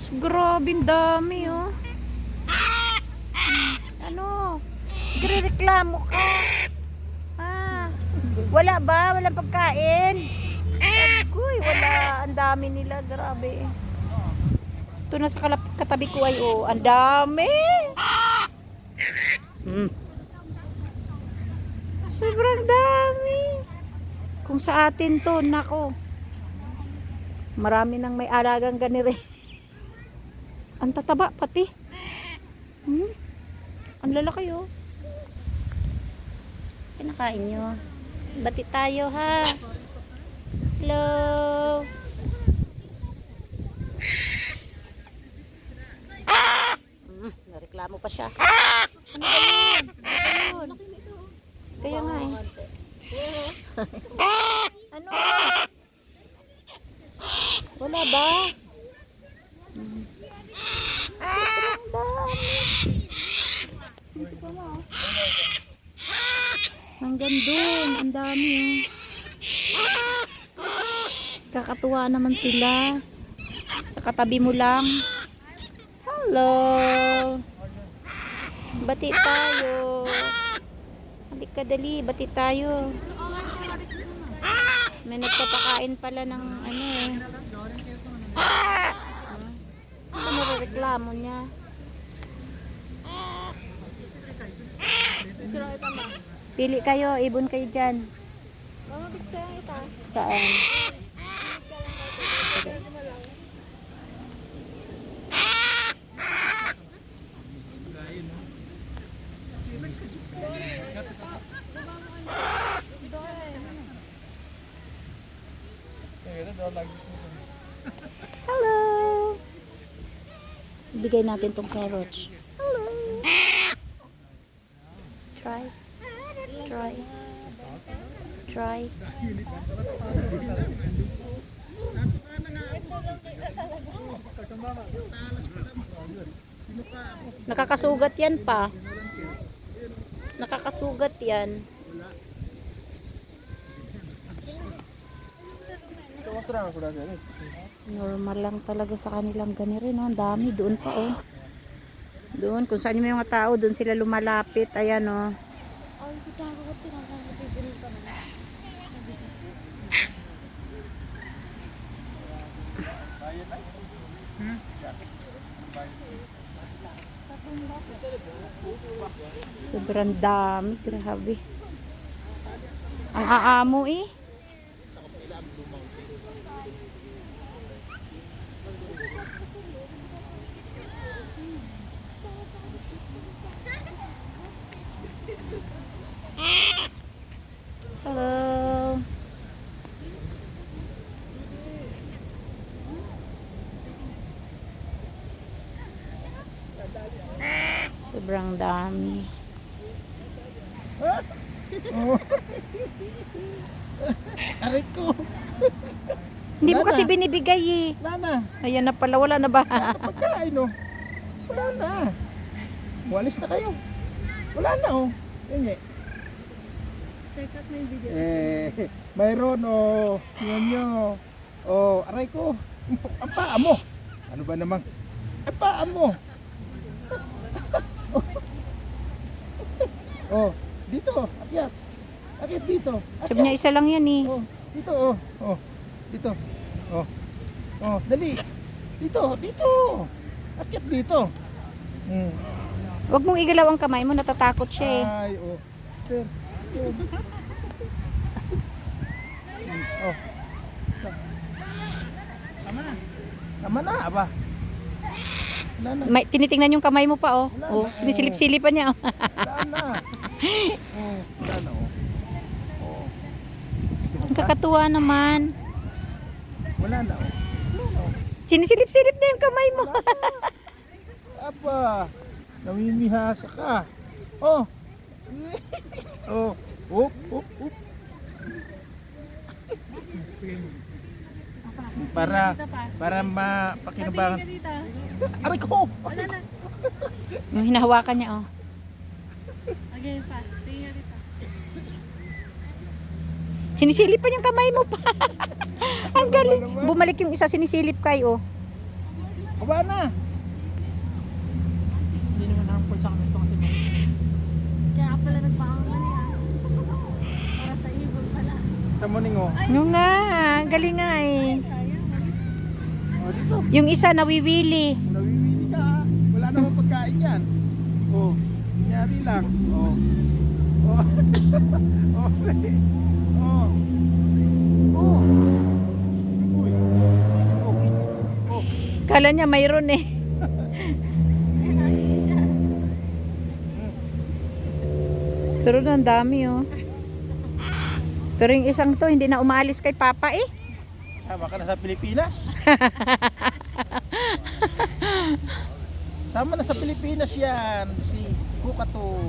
Grabing dami, oh. Ano? Nagrereklamo ka? Ah, wala ba? Walang pagkain? Agoy, wala. Ang dami nila. Grabe. Ito na sa katabi ko ay, oh. Ang dami. Sobrang dami. Kung sa atin to, nako. Marami nang may alagang ganire. Ang tataba pati. Ang lalaki, oh. Pinakain nyo. Bati tayo, ha. Hello. Nareklamo pa siya. Ano ba yun? Ano ba yun? Kaya nga, eh. Ano? Wala ba? Sobrang dami. Hanggang doon, ang dami, oh. Kakatuwa naman sila. Sa katabi mo lang. Hello. Bati tayo. Halika dali, bati tayo. May nagpapakain pala ng ano, eh. Ano nareklamo niya? Pili kayo, ibon kayo dyan. Saan? Hello. Ibigay natin tong carrots. Hello. Try. Try. Try. Nakakasugat yan pa. Nakakasugat yan. Normal lang talaga sa kanilang ganire, no? Ang dami doon pa, oh. Doon kung saan may mga tao, doon sila lumalapit. Ayan, oh. Sobrang dami, grabe. Ang aamo, eh. Hello. Sobrang dami. Aray ko. Hindi mo kasi binibigay, eh. Wala na. Ayan na pala, wala na ba? Pagkain, no? Wala na. Walis na kayo. Wala na, oh. Yan, eh. Check out na yung video. Mayroon, oh. Yan nyo. Oh, aray ko. Ang paa mo. Ano ba namang? Ang paa mo. Oh, dito. Akyat. Akyat dito. Sabi niya, isa lang yan, eh. Oh, dito, oh. Oh, dito. Oh. Oh, dali. Dito, dito. Akyat dito. Huwag mong igalaw ang kamay mo, natatakot siya, eh. Ay, oh. Sir. Oh. Tama na. Tama na, aba. Wala na. May, tinitingnan yung kamay mo pa, oh. Wala Oh, na. sinisilip-silipan niya, oh. Wala na. Oh, wala na, oh. Oh. Ang kakatuwa naman. Wala na, oh. Sinisilip-silip na yung kamay mo. Aba. Namimihasa ka. Oh. Oh. Up, up, up. Para mapakinabangan. Aray ko! Wala na. Yung hinahawakan niya, oh. Again pa. Tingnan dito. Sinisilip pa yung kamay mo pa. Ang galing. Bumalik yung isa, sinisilip kay, oh. Baba na. Hindi naman harmful sa kanito kasi Kaya pala nagpakangan niya. Para sa ibon pala. Tamuning oh. Yung nga, galing nga eh. Sayang. Oh, dito. Yung isa nawiwili. Nawiwili ka ha. Wala namang pagkain yan. Oh, kunyari lang. Oh. Oh. Oh. Oh. Oh. Uy. Oh. Oh. Kala niya mayroon eh. Pero ang dami oh. Pero yung isang to hindi na umalis kay Papa eh. Sama ka na sa Pilipinas. Sama na sa Pilipinas yan. Si Kukato.